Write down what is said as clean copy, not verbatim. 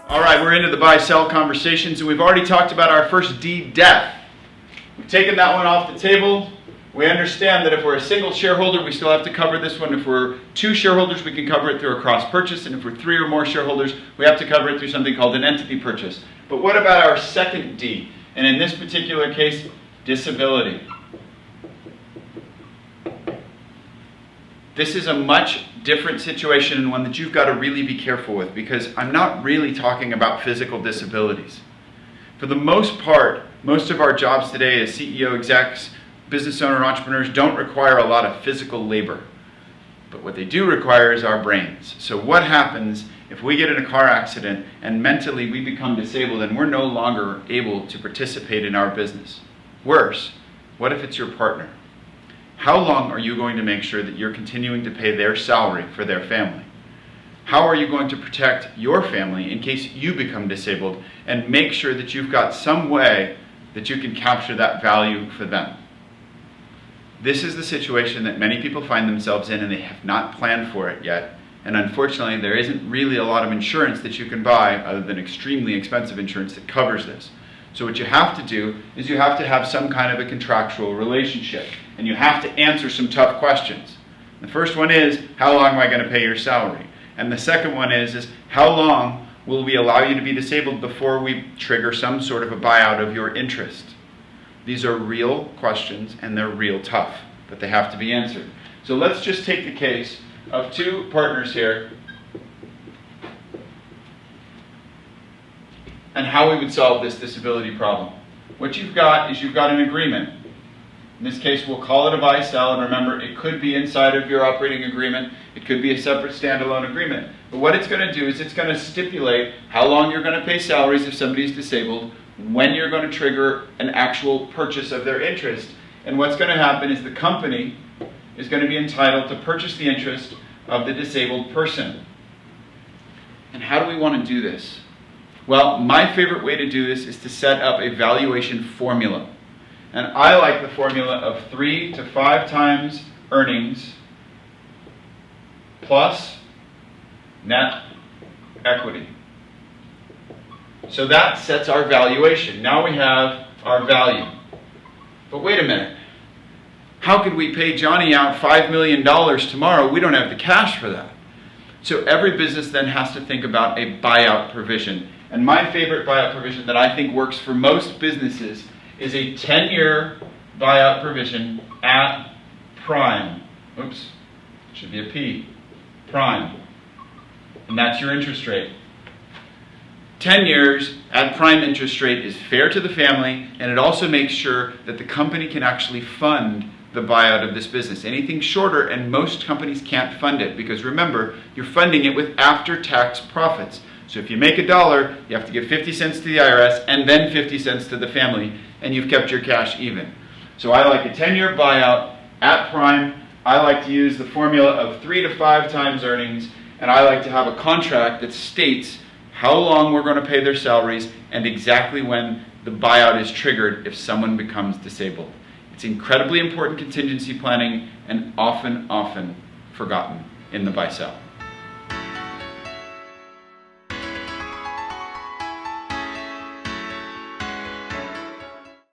All right, we're into the buy-sell conversations, and we've already talked about our first D, death. We've taken that one off the table. We understand that if we're a single shareholder, we still have to cover this one. If we're two shareholders, we can cover it through a cross-purchase, and if we're three or more shareholders, we have to cover it through something called an entity purchase. But what about our second D? And in this particular case, disability. This is a much different situation and one that you've got to really be careful with, because I'm not really talking about physical disabilities. For the most part, most of our jobs today as CEO execs, business owner entrepreneurs don't require a lot of physical labor. But what they do require is our brains. So what happens if we get in a car accident and mentally we become disabled and we're no longer able to participate in our business? Worse, what if it's your partner? How long are you going to make sure that you're continuing to pay their salary for their family? How are you going to protect your family in case you become disabled and make sure that you've got some way that you can capture that value for them? This is the situation that many people find themselves in, and they have not planned for it yet. And unfortunately, there isn't really a lot of insurance that you can buy other than extremely expensive insurance that covers this. So what you have to do is you have to have some kind of a contractual relationship, and you have to answer some tough questions. The first one is, how long am I going to pay your salary? And the second one is how long will we allow you to be disabled before we trigger some sort of a buyout of your interest? These are real questions, and they're real tough, but they have to be answered. So let's just take the case of two partners here and how we would solve this disability problem. What you've got is you've got an agreement. In this case, we'll call it a buy-sell, and remember, it could be inside of your operating agreement. It could be a separate standalone agreement. But what it's going to do is it's going to stipulate how long you're going to pay salaries if somebody's disabled, when you're going to trigger an actual purchase of their interest. And what's going to happen is the company is going to be entitled to purchase the interest of the disabled person. And how do we want to do this? Well, my favorite way to do this is to set up a valuation formula. And I like the formula of 3 to 5 times earnings plus net equity. So that sets our valuation. Now we have our value. But wait a minute. How could we pay Johnny out $5 million tomorrow? We don't have the cash for that. So every business then has to think about a buyout provision. And my favorite buyout provision that I think works for most businesses is a 10-year buyout provision at prime. Oops, it should be a P. Prime. And that's your interest rate. 10 years at prime interest rate is fair to the family, and it also makes sure that the company can actually fund the buyout of this business. Anything shorter, and most companies can't fund it, because remember, you're funding it with after-tax profits. So if you make $1, you have to give 50 cents to the IRS and then 50 cents to the family, and you've kept your cash even. So I like a 10-year buyout at prime. I like to use the formula of 3 to 5 times earnings, and I like to have a contract that states how long we're going to pay their salaries and exactly when the buyout is triggered if someone becomes disabled. It's incredibly important contingency planning and often forgotten in the buy-sell.